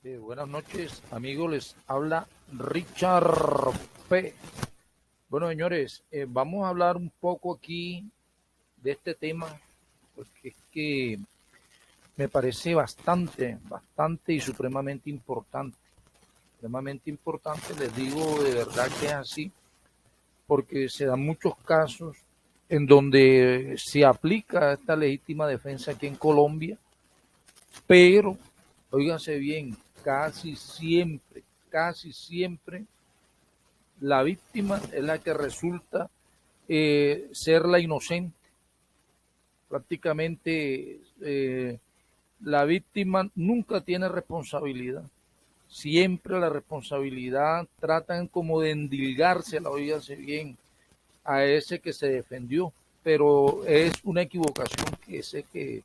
Buenas noches, amigos. Les habla Richard P. Bueno, señores, vamos a hablar un poco aquí de este tema, porque es que me parece bastante y supremamente importante. Supremamente importante, les digo de verdad que es así, porque se dan muchos casos en donde se aplica esta legítima defensa aquí en Colombia, pero, óiganse bien, casi siempre la víctima es la que resulta ser la inocente. Prácticamente la víctima nunca tiene responsabilidad. Siempre la responsabilidad tratan como de endilgársela, oígase bien, a ese que se defendió. Pero es una equivocación que sé que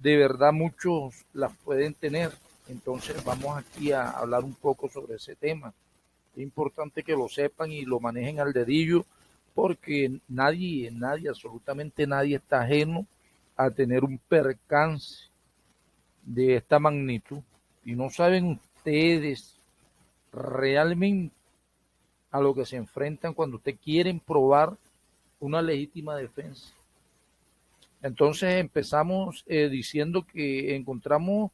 de verdad muchos las pueden tener. Entonces vamos aquí a hablar un poco sobre ese tema. Es importante que lo sepan y lo manejen al dedillo porque nadie, absolutamente nadie está ajeno a tener un percance de esta magnitud. Y no saben ustedes realmente a lo que se enfrentan cuando ustedes quieren probar una legítima defensa. Entonces empezamos diciendo que encontramos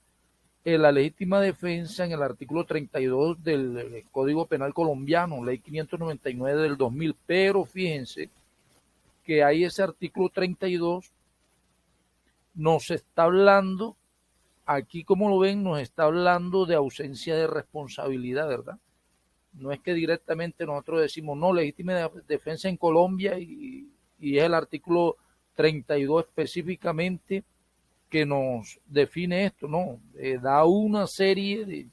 la legítima defensa en el artículo 32 del Código Penal colombiano, ley 599 del 2000, pero fíjense que ahí ese artículo 32 nos está hablando, aquí como lo ven, nos está hablando de ausencia de responsabilidad, ¿verdad? No es que directamente nosotros decimos, no, legítima defensa en Colombia y es el artículo 32 específicamente que nos define esto, no, da una serie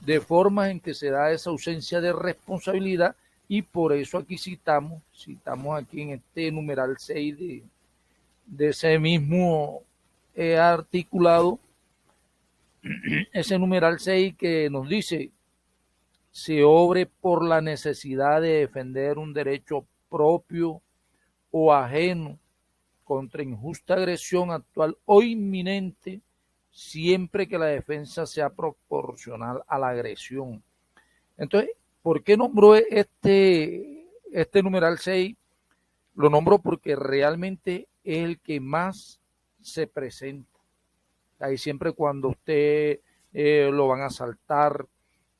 de formas en que se da esa ausencia de responsabilidad y por eso aquí citamos aquí en este numeral 6 de ese mismo articulado, ese numeral 6 que nos dice, se obre por la necesidad de defender un derecho propio o ajeno contra injusta agresión actual o inminente, siempre que la defensa sea proporcional a la agresión. Entonces, ¿por qué nombró este numeral 6? Lo nombro porque realmente es el que más se presenta. Ahí siempre cuando usted lo van a asaltar,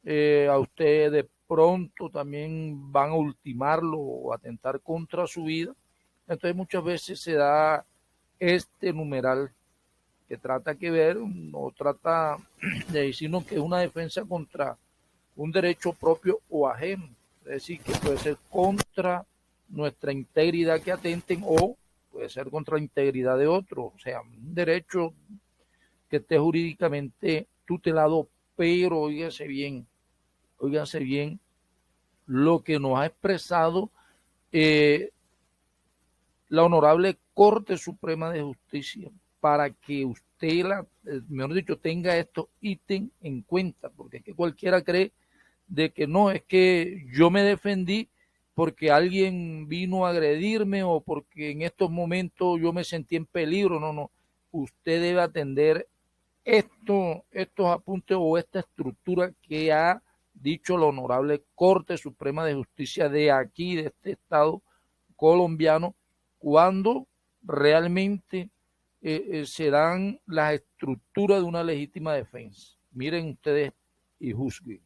a usted de pronto también van a ultimarlo o atentar contra su vida. Entonces muchas veces se da este numeral que trata que ver, no trata de decirnos que es una defensa contra un derecho propio o ajeno, es decir, que puede ser contra nuestra integridad que atenten o puede ser contra la integridad de otro, o sea, un derecho que esté jurídicamente tutelado, pero óigase bien lo que nos ha expresado eh, la Honorable Corte Suprema de Justicia para que usted, mejor dicho, tenga estos ítems en cuenta, porque es que cualquiera cree de que no, es que yo me defendí porque alguien vino a agredirme o porque en estos momentos yo me sentí en peligro. No, no. Usted debe atender estos apuntes o esta estructura que ha dicho la Honorable Corte Suprema de Justicia de aquí, de este Estado colombiano, cuando realmente se dan las estructuras de una legítima defensa. Miren ustedes y juzguen.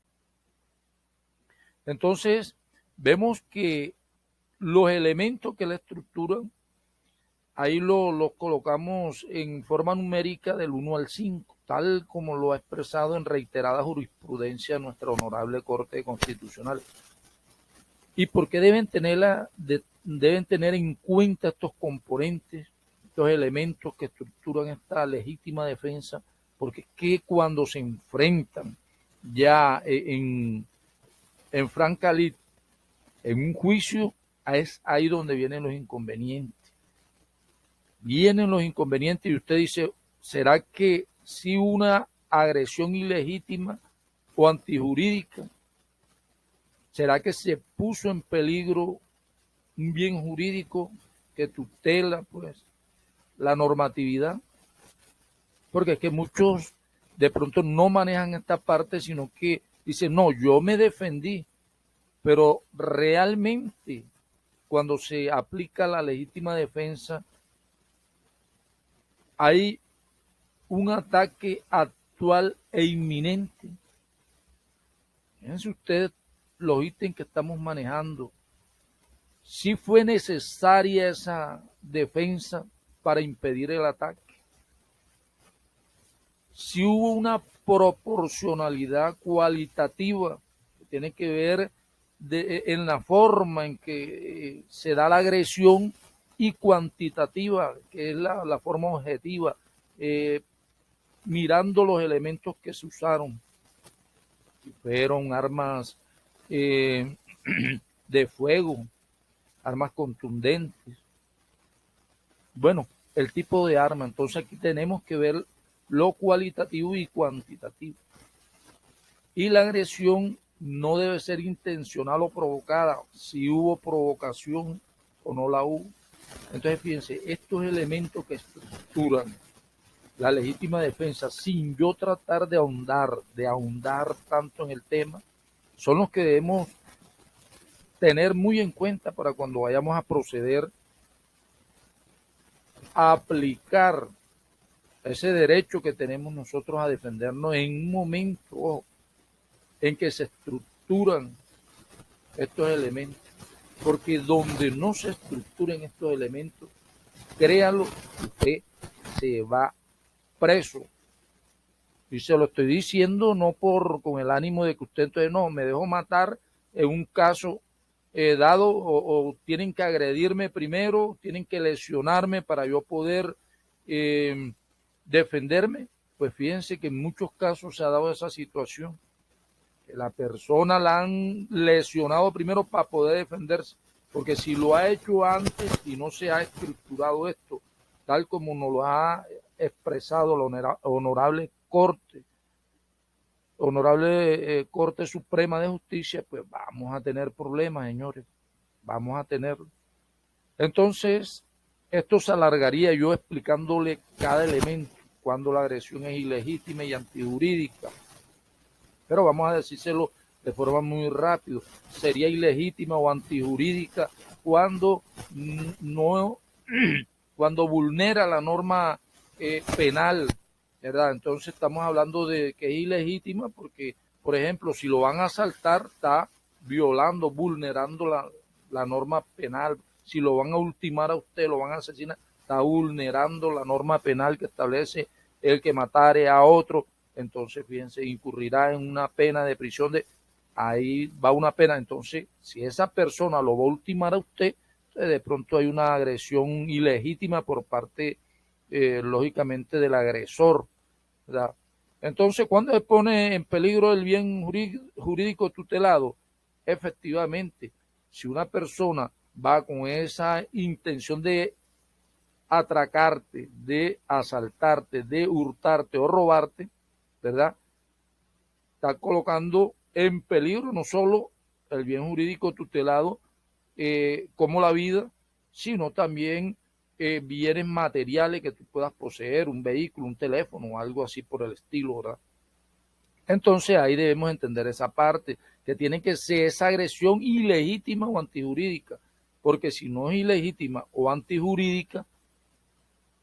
Entonces, vemos que los elementos que la estructuran, ahí los colocamos en forma numérica del 1 al 5, tal como lo ha expresado en reiterada jurisprudencia nuestra honorable Corte Constitucional. ¿Y por qué deben tener en cuenta estos componentes, estos elementos que estructuran esta legítima defensa? Porque es que cuando se enfrentan ya en franca lid, en un juicio, es ahí donde vienen los inconvenientes. Vienen los inconvenientes y usted dice, ¿será que si una agresión ilegítima o antijurídica, será que se puso en peligro un bien jurídico que tutela pues la normatividad? Porque es que muchos de pronto no manejan esta parte, sino que dicen, no, yo me defendí, pero realmente cuando se aplica la legítima defensa, hay un ataque actual e inminente. Fíjense ustedes los ítems que estamos manejando. Sí fue necesaria esa defensa para impedir el ataque. Sí hubo una proporcionalidad cualitativa que tiene que ver en la forma en que se da la agresión y cuantitativa, que es la forma objetiva, mirando los elementos que se usaron. Fueron armas de fuego, armas contundentes. Bueno, el tipo de arma. Entonces aquí tenemos que ver lo cualitativo y cuantitativo. Y la agresión no debe ser intencional o provocada, si hubo provocación o no la hubo. Entonces fíjense, estos elementos que estructuran la legítima defensa, sin yo tratar de ahondar tanto en el tema, son los que debemos tener muy en cuenta para cuando vayamos a proceder a aplicar ese derecho que tenemos nosotros a defendernos en un momento en que se estructuran estos elementos. Porque donde no se estructuren estos elementos, créalo, usted se va preso. Y se lo estoy diciendo no con el ánimo de que usted entonces no, me dejó matar en un caso dado o tienen que agredirme primero, tienen que lesionarme para yo poder defenderme. Pues fíjense que en muchos casos se ha dado esa situación. Que la persona la han lesionado primero para poder defenderse. Porque si lo ha hecho antes y no se ha estructurado esto, tal como nos lo ha expresado la honorable Corte Suprema de Justicia, pues vamos a tener problemas, señores, vamos a tenerlo. Entonces, esto se alargaría yo explicándole cada elemento, cuando la agresión es ilegítima y antijurídica, pero vamos a decírselo de forma muy rápida. Sería ilegítima o antijurídica cuando no, cuando vulnera la norma penal, ¿verdad? Entonces estamos hablando de que es ilegítima porque, por ejemplo, si lo van a asaltar, está violando, vulnerando la norma penal. Si lo van a ultimar a usted, lo van a asesinar, está vulnerando la norma penal que establece el que matare a otro. Entonces, fíjense, incurrirá en una pena de prisión ahí va una pena. Entonces, si esa persona lo va a ultimar a usted, de pronto hay una agresión ilegítima por parte, lógicamente, del agresor, ¿verdad? Entonces, ¿cuándo se pone en peligro el bien jurídico tutelado? Efectivamente, si una persona va con esa intención de atracarte, de asaltarte, de hurtarte o robarte, ¿verdad? Está colocando en peligro no solo el bien jurídico tutelado como la vida, sino también bienes materiales que tú puedas poseer, un vehículo, un teléfono o algo así por el estilo, ¿verdad? Entonces ahí debemos entender esa parte, que tiene que ser esa agresión ilegítima o antijurídica, porque si no es ilegítima o antijurídica,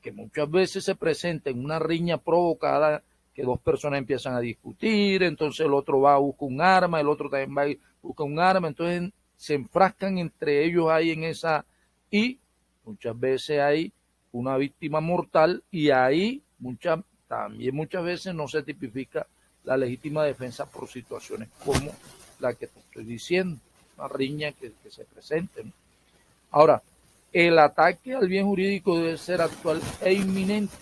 que muchas veces se presenta en una riña provocada, que dos personas empiezan a discutir, entonces el otro va a buscar un arma, el otro también va a buscar un arma, entonces se enfrascan entre ellos ahí en esa, y muchas veces hay una víctima mortal y ahí también muchas veces no se tipifica la legítima defensa por situaciones como la que te estoy diciendo, una riña que se presente, ¿no? Ahora, el ataque al bien jurídico debe ser actual e inminente.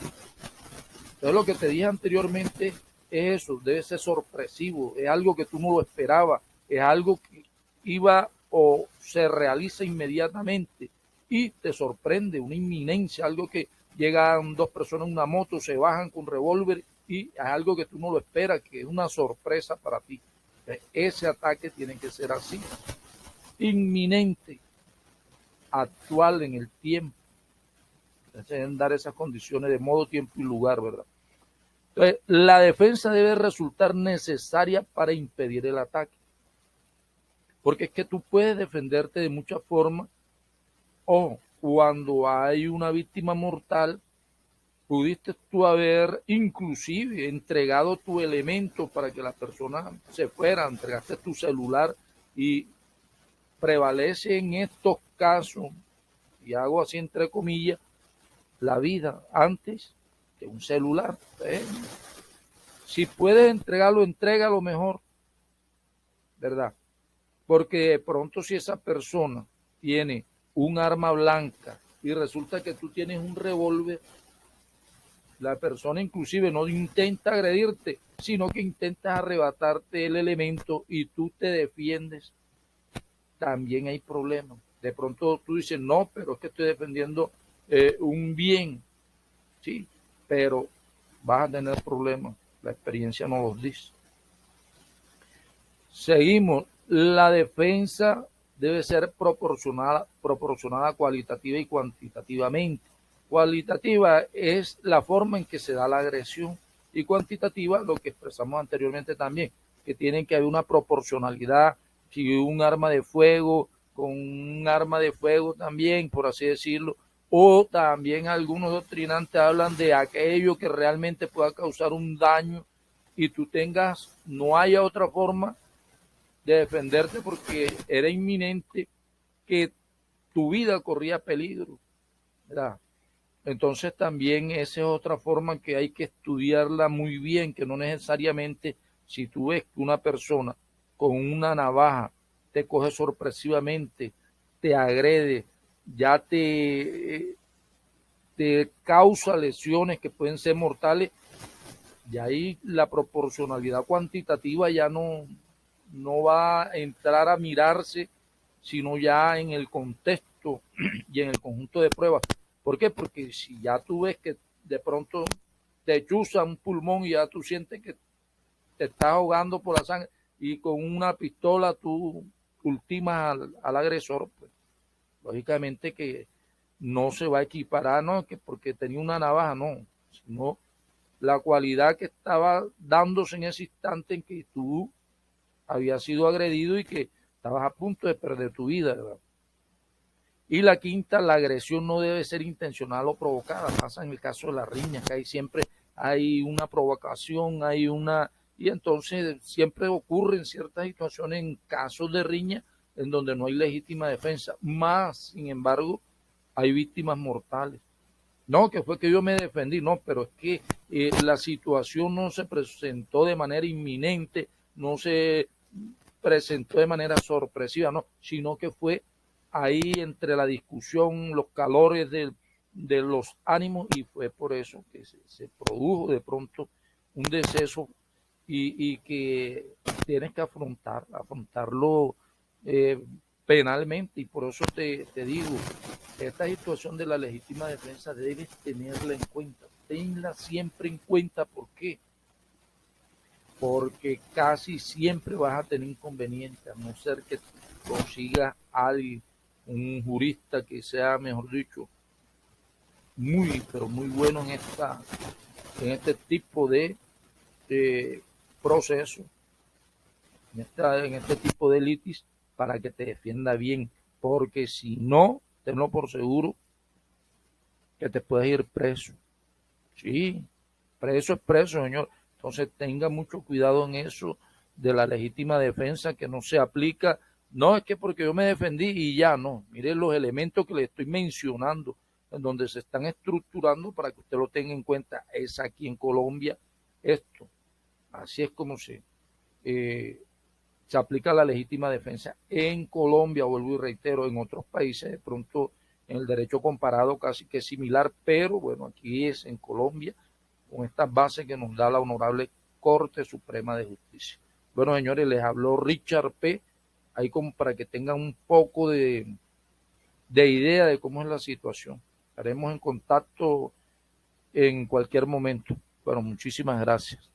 Entonces lo que te dije anteriormente es eso, debe ser sorpresivo, es algo que tú no lo esperabas, es algo que iba o se realiza inmediatamente y te sorprende, una inminencia, algo que llegan dos personas en una moto, se bajan con revólver y es algo que tú no lo esperas, que es una sorpresa para ti. Ese ataque tiene que ser así, inminente, actual en el tiempo. Se deben dar esas condiciones de modo, tiempo y lugar, ¿verdad? Entonces, la defensa debe resultar necesaria para impedir el ataque. Porque es que tú puedes defenderte de muchas formas, o cuando hay una víctima mortal, pudiste tú haber inclusive entregado tu elemento para que la persona se fuera, entregaste tu celular, y prevalece en estos casos, y hago así entre comillas, la vida antes que un celular. Si puedes entregarlo, entrégalo mejor, ¿verdad? Porque de pronto si esa persona tiene un arma blanca y resulta que tú tienes un revólver, la persona inclusive no intenta agredirte, sino que intenta arrebatarte el elemento y tú te defiendes, también hay problemas. De pronto tú dices, no, pero es que estoy defendiendo un bien, sí, pero vas a tener problemas, la experiencia nos los dice. Seguimos, la defensa debe ser proporcionada cualitativa y cuantitativamente. Cualitativa es la forma en que se da la agresión, y cuantitativa lo que expresamos anteriormente también, que tiene que haber una proporcionalidad. Si un arma de fuego con un arma de fuego también, por así decirlo, o también algunos doctrinantes hablan de aquello que realmente pueda causar un daño y tú tengas, no haya otra forma de defenderte porque era inminente que tu vida corría peligro, ¿verdad? Entonces también esa es otra forma que hay que estudiarla muy bien, que no necesariamente si tú ves que una persona con una navaja te coge sorpresivamente, te agrede, ya te causa lesiones que pueden ser mortales, y ahí la proporcionalidad cuantitativa ya no va a entrar a mirarse, sino ya en el contexto y en el conjunto de pruebas. ¿Por qué? Porque si ya tú ves que de pronto te chuza un pulmón y ya tú sientes que te estás ahogando por la sangre y con una pistola tú ultimas al agresor, pues lógicamente que no se va a equiparar, no, que porque tenía una navaja, no, sino la cualidad que estaba dándose en ese instante en que tú habías sido agredido y que estabas a punto de perder tu vida, ¿verdad? Y la quinta, la agresión no debe ser intencional o provocada. Pasa en el caso de las riñas, que hay siempre hay una provocación, hay una... Y entonces siempre ocurren ciertas situaciones en casos de riña en donde no hay legítima defensa. Más, sin embargo, hay víctimas mortales. No, que fue que yo me defendí, no, pero es que la situación no se presentó de manera inminente, no se presentó de manera sorpresiva, no, sino que fue ahí entre la discusión, los calores de los ánimos, y fue por eso que se produjo de pronto un deceso, y que tienes que afrontarlo eh, penalmente, y por eso te digo, esta situación de la legítima defensa debes tenerla en cuenta, tenla siempre en cuenta. ¿Por qué? Porque casi siempre vas a tener inconvenientes, a no ser que consigas a alguien, un jurista que sea, mejor dicho, muy, pero muy bueno en este tipo de proceso, en este tipo de litis, para que te defienda bien, porque si no, tenlo por seguro que te puedes ir preso. Sí, preso es preso, señor. Entonces tenga mucho cuidado en eso de la legítima defensa, que no se aplica. No es que porque yo me defendí y ya no. Mire los elementos que le estoy mencionando, en donde se están estructurando para que usted lo tenga en cuenta. Es aquí en Colombia esto. Así es como se aplica la legítima defensa en Colombia, vuelvo y reitero, en otros países de pronto en el derecho comparado casi que es similar, pero bueno, aquí es en Colombia, con estas bases que nos da la Honorable Corte Suprema de Justicia. Bueno, señores, les habló Richard P., ahí como para que tengan un poco de idea de cómo es la situación. Estaremos en contacto en cualquier momento. Bueno, muchísimas gracias.